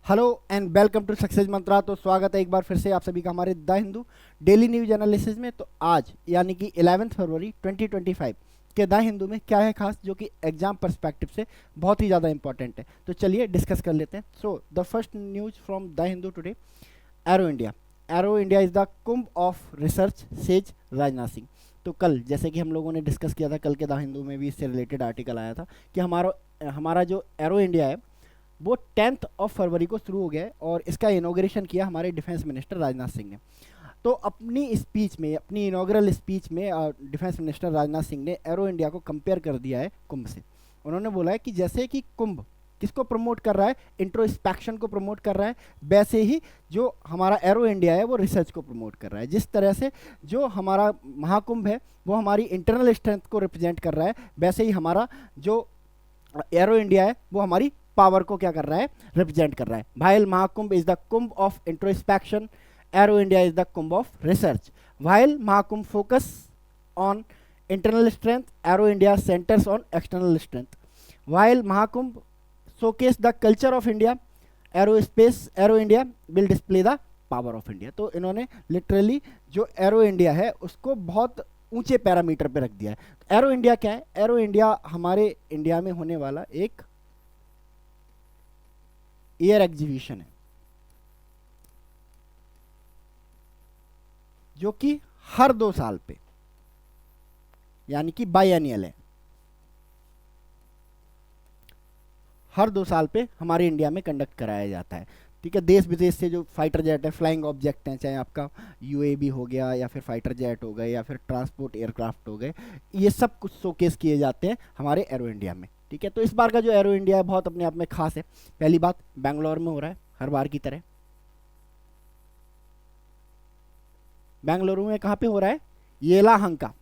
Hello and welcome to Success Mantra. तो स्वागत है एक बार फिर से आप सभी का हमारे the Hindu daily news analysis में। तो आज यानी कि 11 फरवरी 2025 के द हिंदू में क्या है खास, जो कि एग्जाम पर्सपेक्टिव से बहुत ही ज़्यादा इंपॉर्टेंट है। तो चलिए डिस्कस कर लेते हैं। So the first news from the Hindu today, arrow India. Arrow India is the Kumbh of research, says Rajnath Singh. तो कल जैसे कि हम लोगों ने डिस्कस किया था, कल के द हिंदू में भी इससे रिलेटेड आर्टिकल आया था कि हमारा हमारा जो एरो इंडिया है वो 10 फरवरी को शुरू हो गया है और इसका इनॉग्रेशन किया हमारे डिफेंस मिनिस्टर राजनाथ सिंह ने। तो अपनी स्पीच में, अपनी इनॉग्रल स्पीच में डिफेंस मिनिस्टर राजनाथ सिंह ने एरो इंडिया को कंपेयर कर दिया है कुंभ से। उन्होंने बोला है कि जैसे कि कुंभ किसको प्रमोट कर रहा है, इंट्रोस्पेक्शन को प्रमोट कर रहा है, वैसे ही जो हमारा एरो इंडिया है वो रिसर्च को प्रमोट कर रहा है। जिस तरह से जो हमारा महाकुंभ है वो हमारी इंटरनल स्ट्रेंथ को रिप्रेजेंट कर रहा है, वैसे ही हमारा जो एरो इंडिया है वो हमारी पावर को क्या कर रहा है, रिप्रेजेंट कर रहा है। While Mahakumbh is the Kumbh of introspection, arrow India is the Kumbh of research. While Mahakumbh focus on internal strength, arrow India centres on external strength. While Mahakumbh showcase the culture of India, arrow India will display the power of India. तो इन्होंने literally जो arrow India है उसको बहुत ऊंचे parameter पे रख दिया है। एरो इंडिया क्या है? एरो इंडिया हमारे इंडिया में होने वाला एक एयर एग्जीबिशन है जो कि हर 2 साल पे यानी कि बायएनियल है, हर 2 साल पे हमारे इंडिया में कंडक्ट कराया जाता है। ठीक है, देश विदेश से जो फाइटर जेट है, फ्लाइंग ऑब्जेक्ट हैं, चाहे आपका यूएवी हो गया या फिर फाइटर जेट हो गए या फिर ट्रांसपोर्ट एयरक्राफ्ट हो गए, ये सब कुछ शोकेस किए जाते हैं हमारे एरो इंडिया में। ठीक है, तो इस बार का जो एरो इंडिया है बहुत अपने आप में खास है। पहली बात, बेंगलोर में हो रहा है हर बार की तरह। बेंगलुरु में कहाँ पे हो रहा है? Yelahanka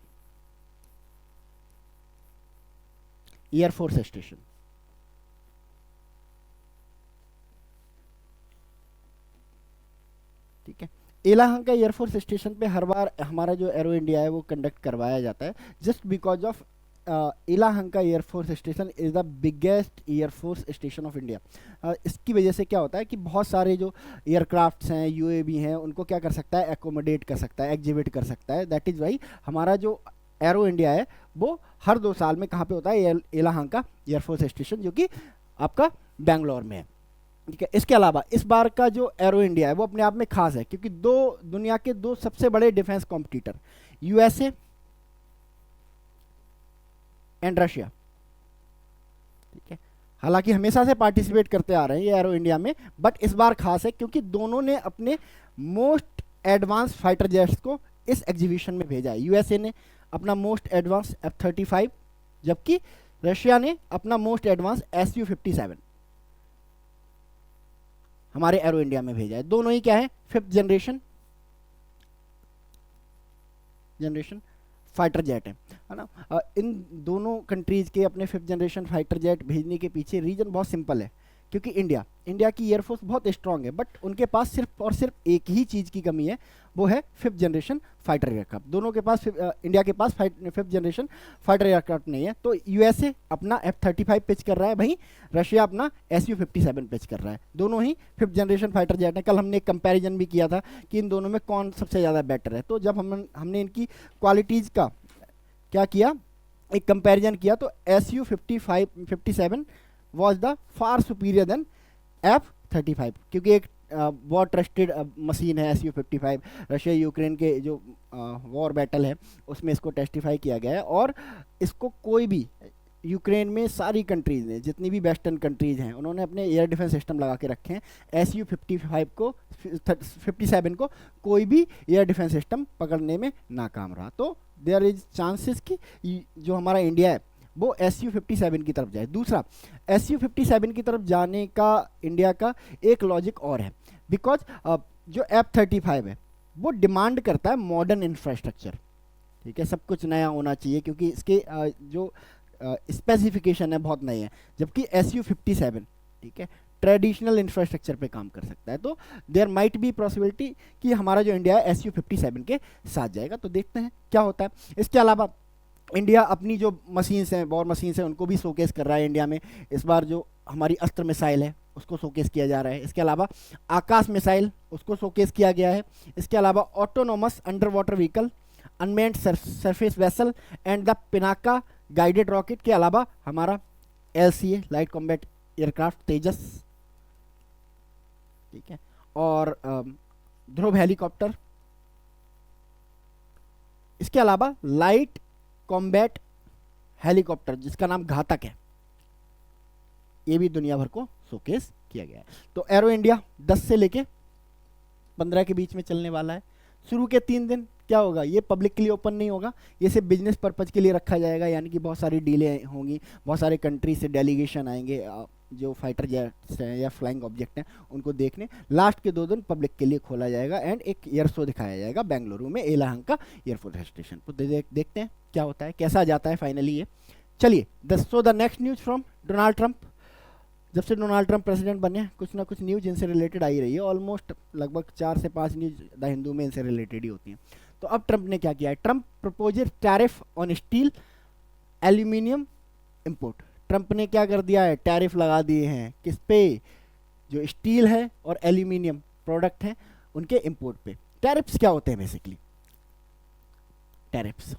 air force station. ठीक है, येलाहंका एयरफोर्स स्टेशन पे हर बार हमारा जो एरो इंडिया है वो कंडक्ट करवाया जाता है, just because of Yelahanka air force station is the biggest air force station of India. इसकी वजह से क्या होता है कि बहुत सारे जो एयरक्राफ्ट्स हैं, यूएवी हैं, उनको क्या कर सकता है, एकोमोडेट कर सकता है, एग्जिबिट कर सकता है। दैट इज़ वाई हमारा जो एरो इंडिया है वो हर 2 साल में कहाँ पे होता है? येलाहंका एयरफोर्स स्टेशन, जो कि आपका बेंगलोर में है। ठीक है, इसके अलावा इस बार का जो एरो इंडिया है वो अपने आप में खास है क्योंकि दुनिया के दो सबसे बड़े defence competitor, USA and Russia, ठीक है, हालांकि हमेशा से पार्टिसिपेट करते आ रहे हैं ये एरो इंडिया में, बट इस बार खास है क्योंकि दोनों ने अपने मोस्ट एडवांस फाइटर जेट्स को इस एग्जीबिशन में भेजा है। यूएसए ने अपना मोस्ट एडवांस F-35, जबकि रशिया ने अपना मोस्ट एडवांस Su-57 हमारे एरो इंडिया में भेजा है। दोनों ही क्या है? 5th जनरेशन फाइटर जेट है ना। इन दोनों कंट्रीज के अपने 5th जनरेशन फाइटर जेट भेजने के पीछे रीजन बहुत सिंपल है, क्योंकि इंडिया की एयरफोर्स बहुत स्ट्रांग है, बट उनके पास सिर्फ और सिर्फ एक ही चीज़ की कमी है, वो है 5th जनरेशन फाइटर एयरक्राफ्ट। दोनों के पास इंडिया के पास 5th जनरेशन फाइटर एयरक्राफ्ट नहीं है। तो यूएसए अपना F-35 पिच कर रहा है, वहीं रशिया अपना Su-57 पिच कर रहा है। दोनों ही 5th जनरेशन फाइटर जेट हैं। कल हमने एक कंपैरिजन भी किया था कि इन दोनों में कौन सबसे ज़्यादा बेटर है। तो जब हमने इनकी क्वालिटीज़ का क्या किया, एक कंपैरिजन किया, तो Su-57 was the far superior than F-35, क्योंकि एक वॉर ट्रस्टेड मशीन है Su-55। रशिया यूक्रेन के जो वॉर बैटल है उसमें इसको टेस्टिफाई किया गया है, और इसको कोई भी यूक्रेन में सारी कंट्रीज ने, जितनी भी वेस्टर्न कंट्रीज हैं, उन्होंने अपने एयर डिफेंस सिस्टम लगा के रखे हैं। Su-55 को 57 को कोई भी एयर डिफेंस सिस्टम पकड़ने में नाकाम रहा। तो देयर इज चांसेस कि जो हमारा इंडिया है वो Su-57 की तरफ जाए। दूसरा, Su-57 की तरफ जाने का इंडिया का एक लॉजिक और है, बिकॉज जो F-35 है वो डिमांड करता है मॉडर्न इंफ्रास्ट्रक्चर। ठीक है, सब कुछ नया होना चाहिए क्योंकि इसके जो स्पेसिफिकेशन है बहुत नए हैं, जबकि Su-57, ठीक है, ट्रेडिशनल इंफ्रास्ट्रक्चर पे काम कर सकता है। तो देयर माइट बी पॉसिबिलिटी कि हमारा जो इंडिया है Su-57 के साथ जाएगा। तो देखते हैं क्या होता है। इसके अलावा इंडिया अपनी जो मशीन्स हैं, वॉर मशीन्स हैं, उनको भी शोकेस कर रहा है इंडिया में। इस बार जो हमारी अस्त्र मिसाइल है उसको शोकेस किया जा रहा है। इसके अलावा आकाश मिसाइल, उसको शोकेस किया गया है। इसके अलावा autonomous under water vehicle, unmanned surface vessel and the Pinaka guided rocket के अलावा हमारा LCA लाइट कॉम्बैट एयरक्राफ्ट तेजस, ठीक है, और ध्रुव हेलीकॉप्टर। इसके अलावा लाइट कॉम्बैट हेलीकॉप्टर जिसका नाम घातक है, ये भी दुनिया भर को शोकेस किया गया है। तो एरो इंडिया 10 से लेके 15 के बीच में चलने वाला है। शुरू के 3 दिन क्या होगा, ये पब्लिक के लिए ओपन नहीं होगा, ये सिर्फ बिजनेस पर्पज के लिए रखा जाएगा, यानी कि बहुत सारी डीले होंगी, बहुत सारे कंट्री से डेलीगेशन आएंगे जो फाइटर जेट्स हैं या फ्लाइंग ऑब्जेक्ट हैं उनको देखने। लास्ट के 2 दिन पब्लिक के लिए खोला जाएगा एंड एक एयर शो दिखाया जाएगा बेंगलुरु में एलाहंका एयरफोर्स स्टेशन पर। देखते हैं क्या होता है, कैसा जाता है फाइनली ये। चलिए the next news from Donald Trump. जब से डोनाल्ड ट्रंप प्रेसिडेंट बने कुछ ना कुछ न्यूज इनसे रिलेटेड आई रही है, ऑलमोस्ट लगभग 4 से 5 न्यूज द हिंदू में इनसे रिलेटेड ही होती हैं। तो अब ट्रंप ने क्या किया है, Trump proposed tariff on steel aluminium import. Trump ने क्या कर दिया है, टैरिफ लगा दिए हैं किस पे, जो स्टील है और एल्यूमिनियम प्रोडक्ट हैं उनके इंपोर्ट पे। टैरिफ्स क्या होते हैं बेसिकली, टैरिफ्स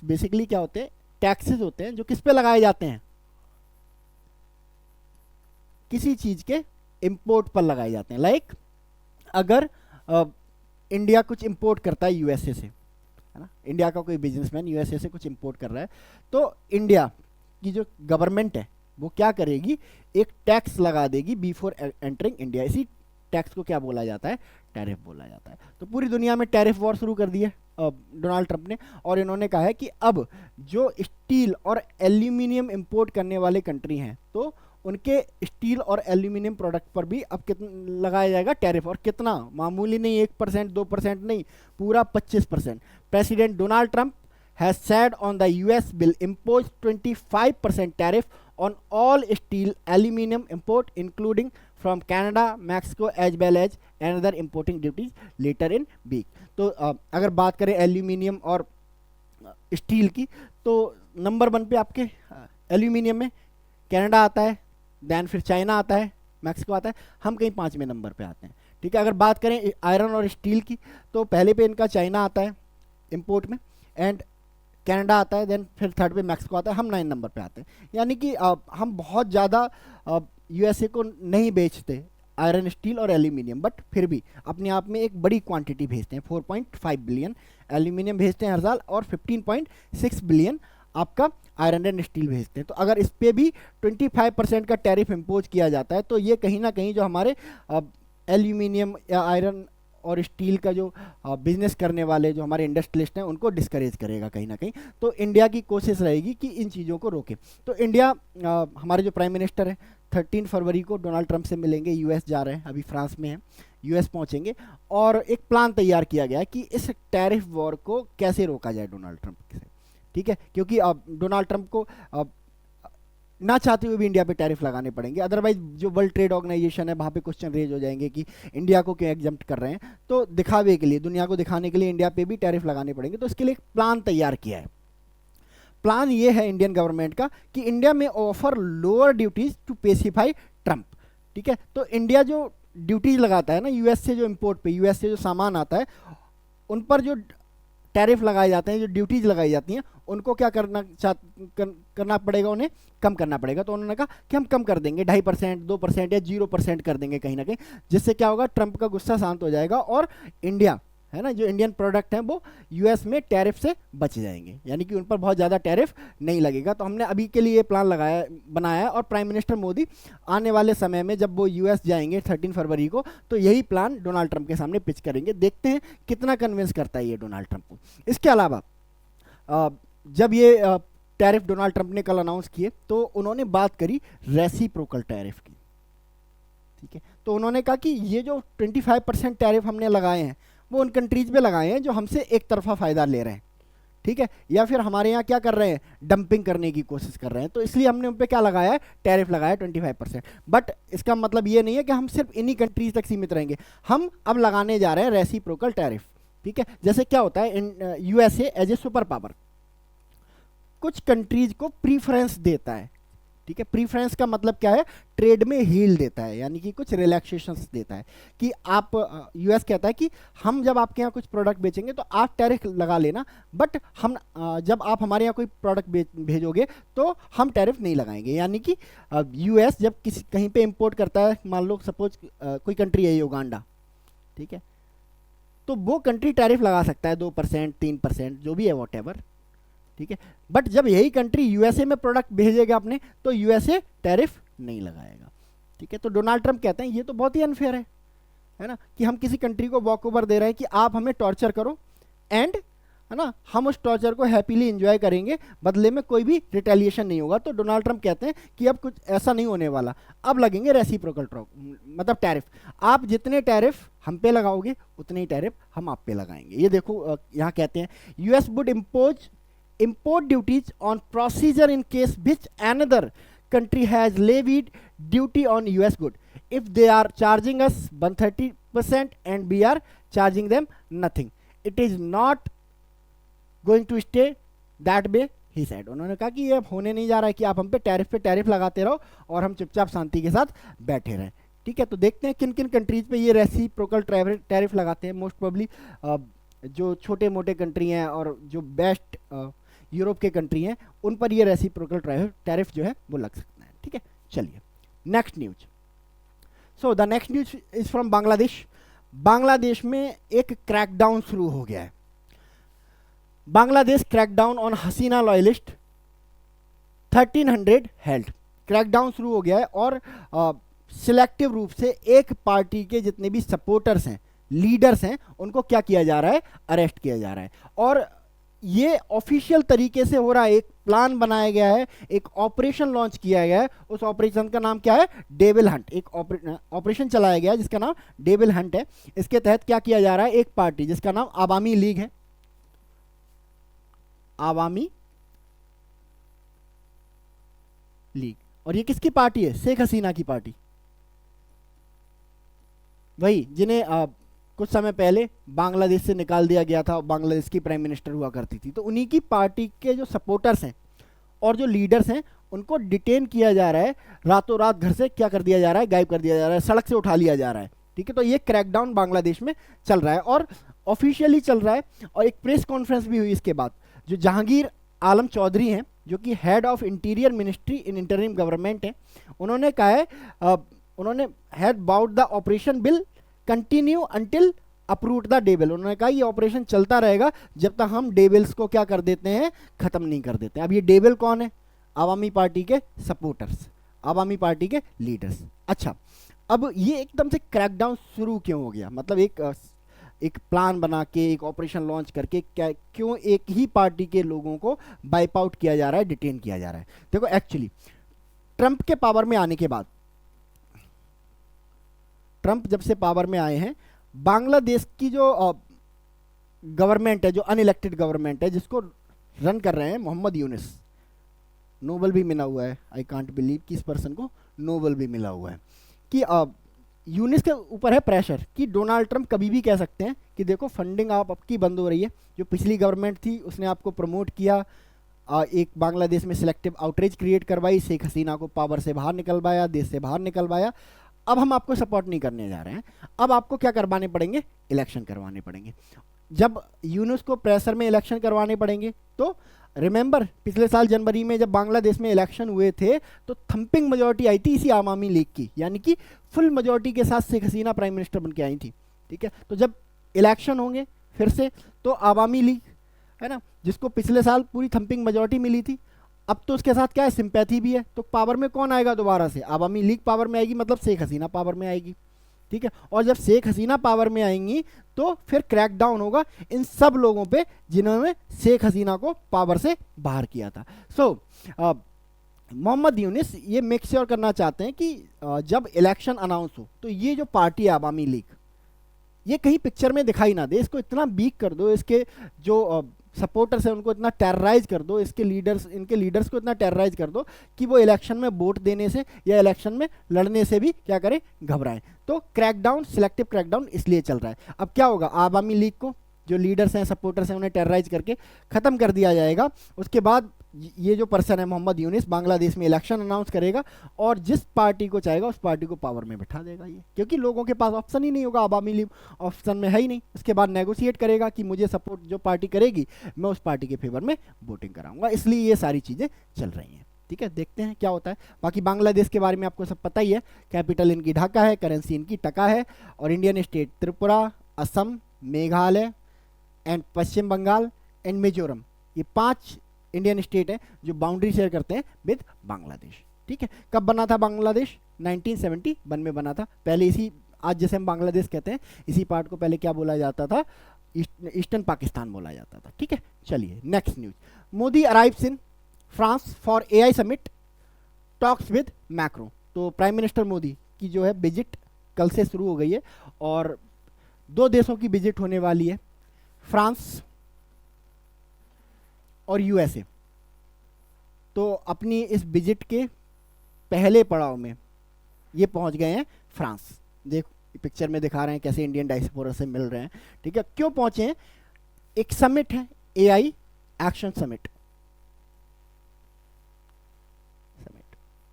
बेसिकली क्या होते हैं, टैक्सेस होते हैं जो किस पे लगाए जाते हैं, किसी चीज के इंपोर्ट पर लगाए जाते हैं। लाइक अगर इंडिया कुछ इंपोर्ट करता है यूएसए से, है ना, इंडिया का कोई बिजनेसमैन यूएसए से कुछ इंपोर्ट कर रहा है, तो इंडिया की जो गवर्नमेंट है वो क्या करेगी, एक टैक्स लगा देगी बिफोर एंटरिंग इंडिया। इसी टैक्स को क्या बोला जाता है, टैरिफ बोला जाता है। तो पूरी दुनिया में टैरिफ वॉर शुरू कर दी है डोनाल्ड ट्रंप ने, और इन्होंने कहा है कि अब जो स्टील और एल्यूमिनियम इंपोर्ट करने वाले कंट्री हैं तो उनके स्टील और एल्यूमिनियम प्रोडक्ट पर भी अब कितना लगाया जाएगा टैरिफ, और कितना, मामूली नहीं, 1% 2% नहीं, पूरा 25%। President Donald Trump has said on the US will impose 25% tariff on all steel aluminium import including from Canada, Mexico as well as another importing duties later in week. तो अगर बात करें एल्यूमिनियम और स्टील की, तो number 1 पे आपके aluminium में कनाडा आता है, देन फिर चाइना आता है, मैक्सिको आता है, हम कहीं 5वें नंबर पे आते हैं। ठीक है, अगर बात करें आयरन और स्टील की तो पहले पे इनका चाइना आता है इंपोर्ट में, एंड कनाडा आता है, देन फिर 3rd पे मैक्सिको आता है, हम 9 नंबर पे आते हैं। यानी कि हम बहुत ज़्यादा यूएसए को नहीं बेचते आयरन, स्टील और एल्यूमिनियम, बट फिर भी अपने आप में एक बड़ी क्वांटिटी भेजते हैं। 4.5 बिलियन एल्यूमिनियम भेजते हैं हर साल और 15.6 बिलियन आपका आयरन एंड स्टील भेजते हैं। तो अगर इस पे भी 25% का टैरिफ इम्पोज किया जाता है तो ये कहीं ना कहीं जो हमारे एल्यूमिनियम या आयरन और स्टील का जो बिजनेस करने वाले जो हमारे इंडस्ट्रियलिस्ट हैं उनको डिस्करेज करेगा कहीं ना कहीं। तो इंडिया की कोशिश रहेगी कि इन चीज़ों को रोके। तो इंडिया, हमारे जो प्राइम मिनिस्टर हैं 13 फरवरी को डोनाल्ड ट्रंप से मिलेंगे, यूएस जा रहे हैं, अभी फ्रांस में हैं, यूएस पहुंचेंगे, और एक प्लान तैयार किया गया है कि इस टैरिफ वॉर को कैसे रोका जाए डोनाल्ड ट्रंप से। ठीक है, क्योंकि अब डोनाल्ड ट्रंप को ना चाहते हुए भी इंडिया पे टैरिफ लगाने पड़ेंगे, अदरवाइज जो वर्ल्ड ट्रेड ऑर्गेनाइजेशन है वहाँ पे क्वेश्चन रेज हो जाएंगे कि इंडिया को क्यों एग्जम्प्ट कर रहे हैं। तो दिखावे के लिए, दुनिया को दिखाने के लिए इंडिया पे भी टैरिफ लगाने पड़ेंगे। तो इसके लिए एक प्लान तैयार किया है। प्लान ये है इंडियन गवर्नमेंट का कि इंडिया में offer lower duties to pacify Trump. ठीक है, तो इंडिया जो ड्यूटीज लगाता है ना यूएस से, जो इंपोर्ट पे यूएस से जो सामान आता है उन पर जो टैरिफ लगाए जाते हैं, जो ड्यूटीज लगाई जाती हैं, उनको क्या करना पड़ेगा, उन्हें कम करना पड़ेगा। तो उन्होंने कहा कि हम कम कर देंगे 2.5%, 2% या 0% कर देंगे कहीं ना कहीं, जिससे क्या होगा, ट्रंप का गुस्सा शांत हो जाएगा और इंडिया, है ना, जो इंडियन प्रोडक्ट हैं वो यूएस में टैरिफ से बच जाएंगे, यानी कि उन पर बहुत ज़्यादा टैरिफ नहीं लगेगा। तो हमने अभी के लिए ये प्लान बनाया है, और प्राइम मिनिस्टर मोदी आने वाले समय में जब वो यूएस जाएंगे 13 फरवरी को, तो यही प्लान डोनाल्ड ट्रंप के सामने पिच करेंगे। देखते हैं कितना कन्विंस करता है ये डोनाल्ड ट्रंप को। इसके अलावा जब ये टैरिफ डोनाल्ड ट्रंप ने कल अनाउंस किए तो उन्होंने बात करी रेसिप्रोकल टैरिफ की। ठीक है, तो उन्होंने कहा कि ये जो 25% टैरिफ हमने लगाए हैं वो उन कंट्रीज पे लगाए हैं जो हमसे एक तरफा फ़ायदा ले रहे हैं। ठीक है, या फिर हमारे यहाँ क्या कर रहे हैं, डंपिंग करने की कोशिश कर रहे हैं, तो इसलिए हमने उन पर क्या लगाया है, टैरिफ लगाया 25%। बट इसका मतलब ये नहीं है कि हम सिर्फ इन्हीं कंट्रीज तक सीमित रहेंगे, हम अब लगाने जा रहे हैं रेसिप्रोकल टैरिफ। ठीक है, जैसे क्या होता है, USA as a super power कुछ कंट्रीज को प्रीफरेंस देता है ठीक है, प्रीफरेंस का मतलब क्या है, ट्रेड में हील देता है, यानी कि कुछ रिलैक्सेशंस देता है कि आप, यूएस कहता है कि हम जब आपके यहाँ कुछ प्रोडक्ट बेचेंगे तो आप टैरिफ लगा लेना, बट हम जब आप हमारे यहाँ कोई प्रोडक्ट भेजोगे तो हम टैरिफ नहीं लगाएंगे। यानी कि यूएस जब किसी कहीं पे इंपोर्ट करता है, मान लो सपोज कोई कंट्री है युगांडा, ठीक है, तो वो कंट्री टैरिफ लगा सकता है 2%, 3%, जो भी है वॉट, ठीक है, बट जब यही कंट्री यूएसए में प्रोडक्ट भेजेगा अपने, तो यूएसए टैरिफ नहीं लगाएगा। ठीक है, तो डोनाल्ड ट्रंप कहते हैं ये तो बहुत ही अनफेयर है ना, कि हम किसी कंट्री को वॉक ओवर दे रहे हैं कि आप हमें टॉर्चर करो, एंड है ना, हम उस टॉर्चर को हैप्पीली एंजॉय करेंगे, बदले में कोई भी रिटेलिएशन नहीं होगा। तो डोनाल्ड ट्रंप कहते हैं कि अब कुछ ऐसा नहीं होने वाला, अब लगेंगे रेसिप्रोकल मतलब टैरिफ, आप जितने टैरिफ हम पे लगाओगे उतने ही टैरिफ हम आप पे लगाएंगे। ये देखो यहाँ कहते हैं US would impose import duties on procedure in case which another country has levied duty on US good, if they are charging us 130% and we are charging them nothing, it is not going to stay that way, he said। उन्होंने कहा कि ये अब होने नहीं जा रहा है कि आप हम पे टैरिफ लगाते रहो और हम चुपचाप शांति के साथ बैठे रहें। ठीक है, तो देखते हैं किन किन कंट्रीज पे ये रेसिप्रोकल टैरिफ लगाते हैं। मोस्ट प्रोबेबली जो छोटे मोटे कंट्री हैं और जो बेस्ट यूरोप के कंट्री हैं उन पर ये रेसिप्रोकल टैरिफ जो है वो लग सकता है। ठीक है, चलिए next news. So the next news is from Bangladesh. Bangladesh में एक क्रैकडाउन शुरू हो गया है। Bangladesh crackdown on Hasina loyalist 1300 held. Crackdown शुरू हो गया है और सिलेक्टिव रूप से एक पार्टी के जितने भी सपोर्टर्स हैं, लीडर्स हैं, उनको क्या किया जा रहा है, अरेस्ट किया जा रहा है। और ये ऑफिशियल तरीके से हो रहा है, एक प्लान बनाया गया है, एक ऑपरेशन लॉन्च किया गया है। उस ऑपरेशन का नाम क्या है, डेविल हंट। एक ऑपरेशन चलाया गया है जिसका नाम डेविल हंट है। इसके तहत क्या किया जा रहा है, एक पार्टी जिसका नाम आवामी लीग है, आवामी लीग, और ये किसकी पार्टी है, शेख हसीना की पार्टी, वही जिन्हें कुछ समय पहले बांग्लादेश से निकाल दिया गया था, बांग्लादेश की प्राइम मिनिस्टर हुआ करती थी। तो उन्हीं की पार्टी के जो सपोर्टर्स हैं और जो लीडर्स हैं उनको डिटेन किया जा रहा है, रातों रात घर से क्या कर दिया जा रहा है, गायब कर दिया जा रहा है, सड़क से उठा लिया जा रहा है। ठीक है, तो ये क्रैकडाउन बांग्लादेश में चल रहा है और ऑफिशियली चल रहा है। और एक प्रेस कॉन्फ्रेंस भी हुई इसके बाद। जो जहांगीर आलम चौधरी हैं, जो कि head of interior ministry in interim government है, उन्होंने कहा है, उन्होंने had bout the operation will continue until approve the devil. उन्होंने कहा ये ऑपरेशन चलता रहेगा जब तक हम डेबिल्स को क्या कर देते हैं, खत्म नहीं कर देते हैं। अब ये डेबिल कौन है, आवामी पार्टी के सपोर्टर्स, आवामी पार्टी के लीडर्स। अच्छा, अब ये एकदम से क्रैकडाउन शुरू क्यों हो गया, मतलब एक प्लान बना के, एक ऑपरेशन लॉन्च करके क्या, क्यों एक ही पार्टी के लोगों को वाइप आउट किया जा रहा है, डिटेन किया जा रहा है। देखो एक्चुअली ट्रंप के पावर में आने के बाद, ट्रंप जब से पावर में आए हैं, बांग्लादेश की जो गवर्नमेंट है, जो अनइलेक्टेड गवर्नमेंट है, जिसको रन कर रहे हैं मोहम्मद यूनिस, नोबल भी मिला हुआ है, आई कांट बिलीव कि इस पर्सन को नोबल भी मिला हुआ है, कि यूनिस के ऊपर है प्रेशर कि डोनाल्ड ट्रंप कभी भी कह सकते हैं कि देखो फंडिंग आपकी बंद हो रही है। जो पिछली गवर्नमेंट थी उसने आपको प्रमोट किया, एक बांग्लादेश में सिलेक्टिव आउटरीच क्रिएट करवाई, शेख हसीना को पावर से बाहर निकलवाया, देश से बाहर निकलवाया, अब हम आपको सपोर्ट नहीं करने जा रहे हैं, अब आपको क्या करवाने पड़ेंगे, इलेक्शन करवाने पड़ेंगे। जब यूनुस को प्रेशर में इलेक्शन करवाने पड़ेंगे, तो रिमेंबर पिछले साल जनवरी में जब बांग्लादेश में इलेक्शन हुए थे तो थंपिंग मेजोरिटी आई थी इसी आवामी लीग की, यानी कि फुल मेजोरिटी के साथ शेख हसीना प्राइम मिनिस्टर बन के आई थी। ठीक है, तो जब इलेक्शन होंगे फिर से, तो आवामी लीग है ना, जिसको पिछले साल पूरी थंपिंग मेजोरिटी मिली थी, अब तो उसके साथ क्या है, सिंपैथी भी है। तो पावर में कौन आएगा दोबारा से, आवामी लीग पावर में आएगी, मतलब शेख हसीना पावर में आएगी। ठीक है, और जब शेख हसीना पावर में आएंगी तो फिर क्रैकडाउन होगा इन सब लोगों पे जिन्होंने शेख हसीना को पावर से बाहर किया था। सो मोहम्मद यूनिस ये मेक श्योर करना चाहते हैं कि जब इलेक्शन अनाउंस हो तो ये जो पार्टी है आवामी लीग, ये कहीं पिक्चर में दिखाई ना दे, इसको इतना वीक कर दो, इसके जो सपोर्टर्स हैं उनको इतना टेरराइज कर दो, इनके लीडर्स को इतना टेरराइज कर दो कि वो इलेक्शन में वोट देने से या इलेक्शन में लड़ने से भी क्या करें, घबराएं। तो क्रैकडाउन, सिलेक्टिव क्रैकडाउन इसलिए चल रहा है। अब क्या होगा, आवामी लीग को जो लीडर्स हैं, सपोर्टर्स हैं, उन्हें टेरराइज करके ख़त्म कर दिया जाएगा। उसके बाद ये जो पर्सन है मोहम्मद यूनिस बांग्लादेश में इलेक्शन अनाउंस करेगा और जिस पार्टी को चाहेगा उस पार्टी को पावर में बिठा देगा ये, क्योंकि लोगों के पास ऑप्शन ही नहीं होगा, अवामी लीग ऑप्शन में है ही नहीं। उसके बाद नेगोशिएट करेगा कि मुझे सपोर्ट जो पार्टी करेगी मैं उस पार्टी के फेवर में वोटिंग कराऊंगा, इसलिए ये सारी चीज़ें चल रही हैं। ठीक है, देखते हैं क्या होता है। बाकी बांग्लादेश के बारे में आपको सब पता ही है, कैपिटल इनकी ढाका है, करेंसी इनकी टका है, और Indian state Tripura, Assam, Meghalaya and Paschim Bengal and Mizoram, ये 5 इंडियन स्टेट है जो बाउंड्री शेयर करते हैं विद बांग्लादेश। ठीक है, कब बना था बांग्लादेश? 1971 में बना था। पहले इसी, आज जैसे हम बांग्लादेश कहते हैं, इसी पार्ट को पहले क्या बोला जाता था? ईस्टर्न पाकिस्तान बोला जाता था। ठीक है, चलिए next news. Modi arrives in France for AI summit, talks with macro. तो प्राइम मिनिस्टर मोदी की जो है विजिट कल से शुरू हो गई है और 2 देशों की विजिट होने वाली है, फ्रांस और यूएसए। तो अपनी इस विजिट के पहले पड़ाव में ये पहुंच गए हैं फ्रांस। देख पिक्चर में दिखा रहे हैं कैसे इंडियन डायस्पोरा से मिल रहे हैं। ठीक है, क्यों पहुंचे हैं? एक समिट है, एआई एक्शन समिट,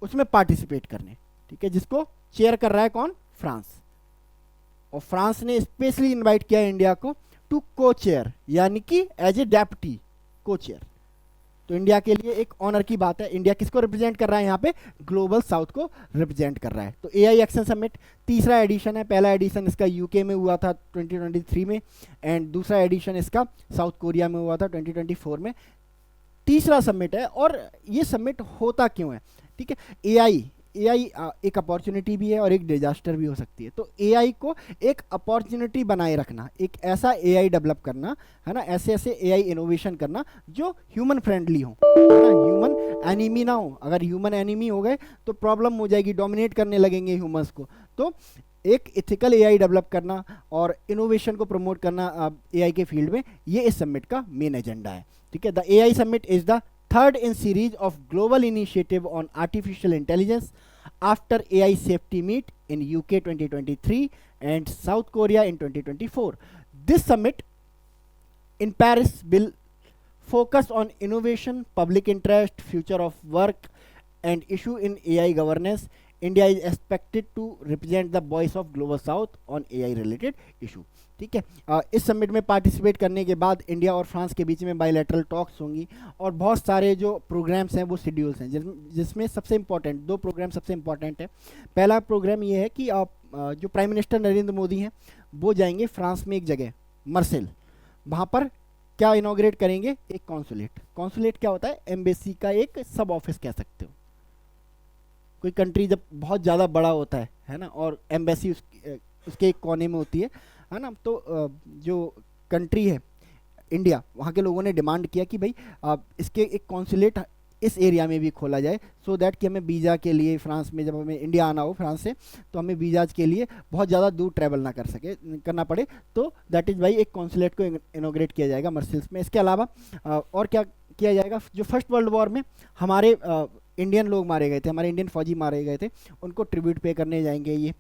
उसमें पार्टिसिपेट करने। ठीक है, जिसको चेयर कर रहा है कौन? फ्रांस। और फ्रांस ने स्पेशली इनवाइट किया है इंडिया को टू को चेयर, यानी कि एज ए डेप्टी को चेयर। तो इंडिया के लिए एक ऑनर की बात है। इंडिया किसको रिप्रेजेंट कर रहा है यहाँ पे? ग्लोबल साउथ को रिप्रेजेंट कर रहा है। तो एआई एक्शन समिट तीसरा एडिशन है। पहला एडिशन इसका यूके में हुआ था 2023 में, एंड दूसरा एडिशन इसका साउथ कोरिया में हुआ था 2024 में। तीसरा समिट है। और ये समिट होता क्यों है? ठीक है, एआई एक अपॉर्चुनिटी भी है और एक डिजास्टर भी हो सकती है। तो एआई को एक अपॉर्चुनिटी बनाए रखना, एक ऐसा एआई डेवलप करना है ना, ऐसे ऐसे एआई इनोवेशन करना जो ह्यूमन फ्रेंडली हो, है ना, ह्यूमन एनिमी ना हो। अगर ह्यूमन एनिमी हो गए तो प्रॉब्लम हो जाएगी, डोमिनेट करने लगेंगे ह्यूमंस को। तो एक इथिकल एआई डेवलप करना और इनोवेशन को प्रमोट करना एआई के फील्ड में, ये इस समिट का मेन एजेंडा है। ठीक है, the AI summit is the third in series of global initiative on artificial intelligence after AI safety meet in UK 2023 and South Korea in 2024. This summit in Paris will focus on innovation, public interest, future of work and issue in AI governance. India is expected to represent the voice of global south on AI related issue. ठीक है, इस summit में participate करने के बाद India और France के बीच में बायलैटरल टॉक्स होंगी और बहुत सारे जो प्रोग्राम्स हैं वो शेड्यूल्स हैं, जिसमें सबसे इंपॉर्टेंट 2 प्रोग्राम सबसे इंपॉर्टेंट है। पहला प्रोग्राम ये है कि आप जो प्राइम मिनिस्टर नरेंद्र मोदी हैं वो जाएंगे फ्रांस में एक जगह मार्सेल, वहाँ पर क्या इनॉग्रेट करेंगे? एक कॉन्सुलेट। कॉन्सुलेट क्या होता है? एम्बेसी का एक सब ऑफिस कह सकते हो। कोई कंट्री जब बहुत ज़्यादा बड़ा होता है ना, और एम्बेसी उसके एक कोने में होती है ना, तो जो कंट्री है इंडिया, वहाँ के लोगों ने डिमांड किया कि भाई इसके एक कॉन्सुलेट इस एरिया में भी खोला जाए, सो दैट कि हमें वीज़ा के लिए फ्रांस में, जब हमें इंडिया आना हो फ्रांस से, तो हमें वीज़ाज के लिए बहुत ज़्यादा दूर ट्रैवल ना करना पड़े। तो दैट इज़ वाई एक कॉन्सुलेट को इनोग्रेट किया जाएगा मर्सिल्स में। इसके अलावा और क्या किया जाएगा? जो फर्स्ट वर्ल्ड वॉर में हमारे इंडियन लोग मारे गए थे, हमारे इंडियन फौजी मारे गए थे, उनको ट्रिब्यूट पे करने जाएंगे। ये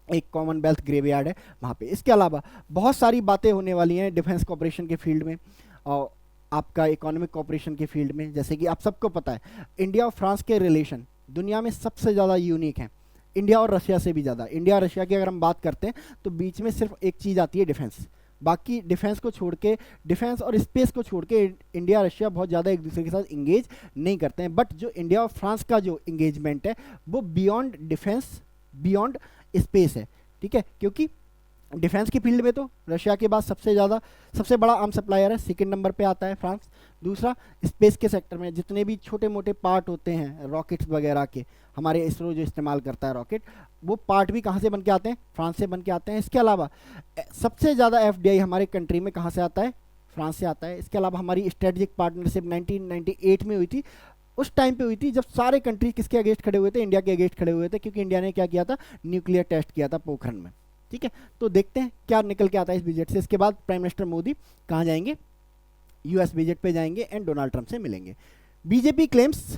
एक कॉमनवेल्थ ग्रेवयार्ड है वहाँ पे। इसके अलावा बहुत सारी बातें होने वाली हैं डिफेंस कॉपरेशन के फील्ड में और आपका इकोनॉमिक कॉपरेशन के फील्ड में। जैसे कि आप सबको पता है इंडिया और फ्रांस के रिलेशन दुनिया में सबसे ज़्यादा यूनिक हैं, इंडिया और रशिया से भी ज़्यादा। इंडिया और रशिया की अगर हम बात करते हैं तो बीच में सिर्फ एक चीज़ आती है, डिफेंस। बाकी डिफेंस को छोड़ के, डिफेंस और स्पेस को छोड़ के इंडिया रशिया बहुत ज़्यादा एक दूसरे के साथ इंगेज नहीं करते हैं। बट जो इंडिया और फ्रांस का जो इंगेजमेंट है वो बियॉन्ड डिफेंस, बियॉन्ड स्पेस है। ठीक है, क्योंकि डिफेंस की फील्ड में तो रशिया के बाद सबसे बड़ा आर्म सप्लायर है, सेकंड नंबर पे आता है फ्रांस। दूसरा, स्पेस के सेक्टर में जितने भी छोटे मोटे पार्ट होते हैं रॉकेट्स वगैरह के, हमारे इसरो जो इस्तेमाल करता है रॉकेट, वो पार्ट भी कहाँ से बन के आते हैं? फ्रांस से बन के आते हैं। इसके अलावा सबसे ज़्यादा एफडीआई हमारे कंट्री में कहाँ से आता है? फ्रांस से आता है। इसके अलावा हमारी स्ट्रेटेजिक पार्टनरशिप 1998 में हुई थी। उस टाइम पे हुई थी जब सारे कंट्री किसके अगेंस्ट खड़े हुए थे? इंडिया के अगेंस्ट खड़े हुए थे, क्योंकि इंडिया ने क्या किया था? न्यूक्लियर टेस्ट किया था पोखरण में। ठीक है, तो देखते हैं क्या निकल के आता है इस विजिट से। इसके बाद प्राइम मिनिस्टर मोदी कहाँ जाएंगे? यूएस विजिट पे जाएंगे एंड डोनाल्ड ट्रंप से मिलेंगे। BJP claims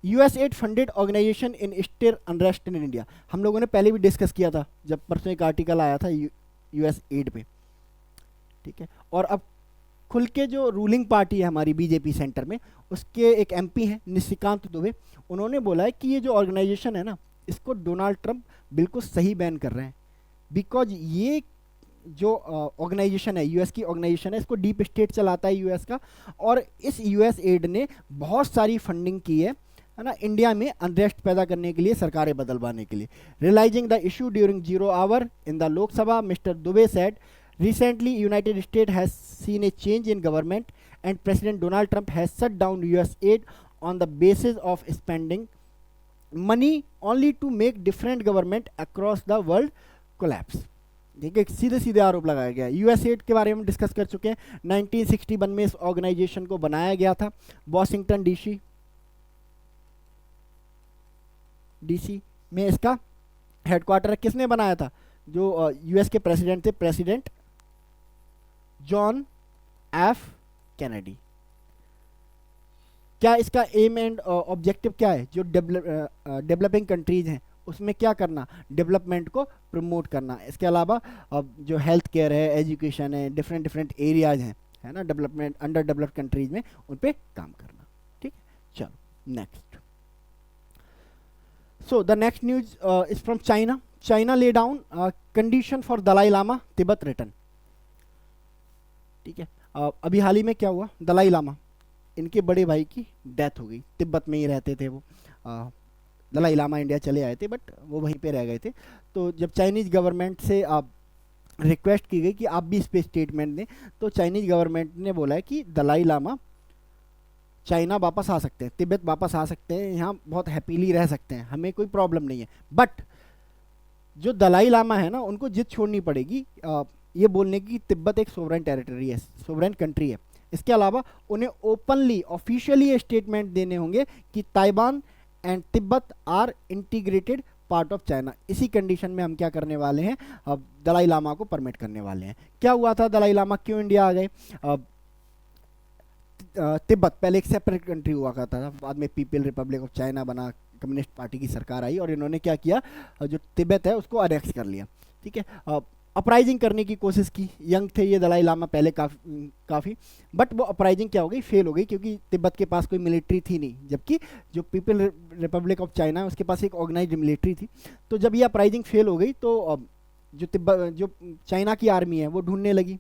US aid funded organization in stir unrest in India. हम लोगों ने पहले भी डिस्कस किया था जब परसों एक आर्टिकल आया था यूएस एड पे। ठीक है। और अब खुल के जो रूलिंग पार्टी है हमारी बीजेपी सेंटर में, उसके एक एमपी हैं निशिकांत दुबे, उन्होंने बोला है कि ये जो ऑर्गेनाइजेशन है ना, इसको डोनाल्ड ट्रंप बिल्कुल सही बैन कर रहे हैं, बिकॉज ये जो ऑर्गेनाइजेशन है, यूएस की ऑर्गेनाइजेशन है, इसको डीप स्टेट चलाता है यूएस का, और इस यूएस एड ने बहुत सारी फंडिंग की है ना, इंडिया में अनरेस्ट पैदा करने के लिए, सरकारें बदलवाने के लिए। Realising the issue during 0 hour in the Lok Sabha, mister Dubey said recently United States has seen a change in government and President Donald Trump has shut down US aid on the basis of spending money only to make different government across the world collapse। देखिए सीधे सीधे आरोप लगाया गया। US add के बारे में discuss कर चुके हैं। 1961 में इस ऑर्गेनाइजेशन को बनाया गया था वॉशिंगटन डीसी में। इसका हेडक्वार्टर किसने बनाया था? जो यूएस के प्रेसिडेंट थे, प्रेसिडेंट जॉन एफ कैनेडी। क्या इसका एम एंड ऑब्जेक्टिव क्या है? जो डेवलपिंग कंट्रीज हैं उसमें क्या करना? डेवलपमेंट को प्रमोट करना। इसके अलावा जो हेल्थ केयर है, एजुकेशन है, डिफरेंट डिफरेंट एरियाज हैं, है ना, डेवलपमेंट अंडर डेवलप्ड कंट्रीज में, उन पे काम करना। ठीक है, चलो next. So the next news is from China. China lay down condition for Dalai Lama Tibet return. ठीक है, अभी हाल ही में क्या हुआ, दलाई लामा, इनके बड़े भाई की डेथ हो गई। तिब्बत में ही रहते थे वो। दलाई लामा इंडिया चले आए थे बट वो वहीं पे रह गए थे। तो जब चाइनीज़ गवर्नमेंट से रिक्वेस्ट की गई कि आप भी इस पे स्टेटमेंट दें, तो चाइनीज़ गवर्नमेंट ने बोला है कि दलाई लामा चाइना वापस आ सकते हैं, तिब्बत वापस आ सकते हैं, यहाँ बहुत हैप्पीली रह सकते हैं, हमें कोई प्रॉब्लम नहीं है। बट जो दलाई लामा है ना, उनको जिद छोड़नी पड़ेगी ये बोलने की तिब्बत एक सोवरेन टेरिटरी है, सोवरेन कंट्री है। इसके अलावा उन्हें ओपनली ऑफिशियली स्टेटमेंट देने होंगे कि Taiwan and Tibet are integrated part of China. इसी कंडीशन में हम क्या करने वाले हैं, अब दलाई लामा को परमिट करने वाले हैं। क्या हुआ था, दलाई लामा क्यों इंडिया आ गए? तिब्बत पहले एक सेपरेट कंट्री हुआ करता था, बाद में पीपल रिपब्लिक ऑफ चाइना बना, कम्युनिस्ट पार्टी की सरकार आई और इन्होंने क्या किया, जो तिब्बत है उसको अनेक्स कर लिया। ठीक है, अपराइजिंग करने की कोशिश की, यंग थे ये दलाई लामा पहले काफ़ी, बट वो अपराइजिंग क्या हो गई, फेल हो गई, क्योंकि तिब्बत के पास कोई मिलिट्री थी नहीं, जबकि जो पीपल रिपब्लिक ऑफ चाइना है उसके पास एक ऑर्गेनाइज्ड मिलिट्री थी। तो जब ये अपराइजिंग फेल हो गई तो जो चाइना की आर्मी है वो ढूंढने लगी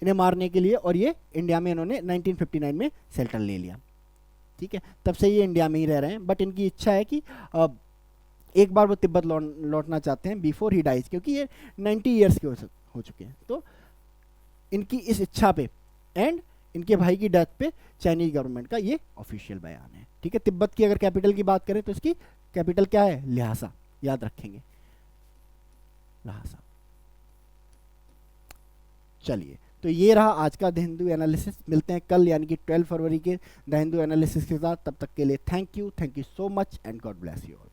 इन्हें मारने के लिए, और ये इंडिया में इन्होंने 1959 में सेल्टर ले लिया। ठीक है, तब से ये इंडिया में ही रह रहे हैं। बट इनकी इच्छा है कि एक बार वो तिब्बत लौटना चाहते हैं बिफोर ही डाइज, क्योंकि ये 90 ईयर्स के हो चुके हैं। तो इनकी इस इच्छा पे एंड इनके भाई की डेथ पे चाइनीज गवर्नमेंट का ये ऑफिशियल बयान है। ठीक है, तिब्बत की अगर कैपिटल की बात करें तो इसकी कैपिटल क्या है, ल्हासा, याद रखेंगे, ल्हासा। चलिए, तो ये रहा आज का द हिंदू एनालिसिस। मिलते हैं कल यानी कि 12 फरवरी के द हिंदू एनालिसिस के साथ। तब तक के लिए thank you so much and God bless you all.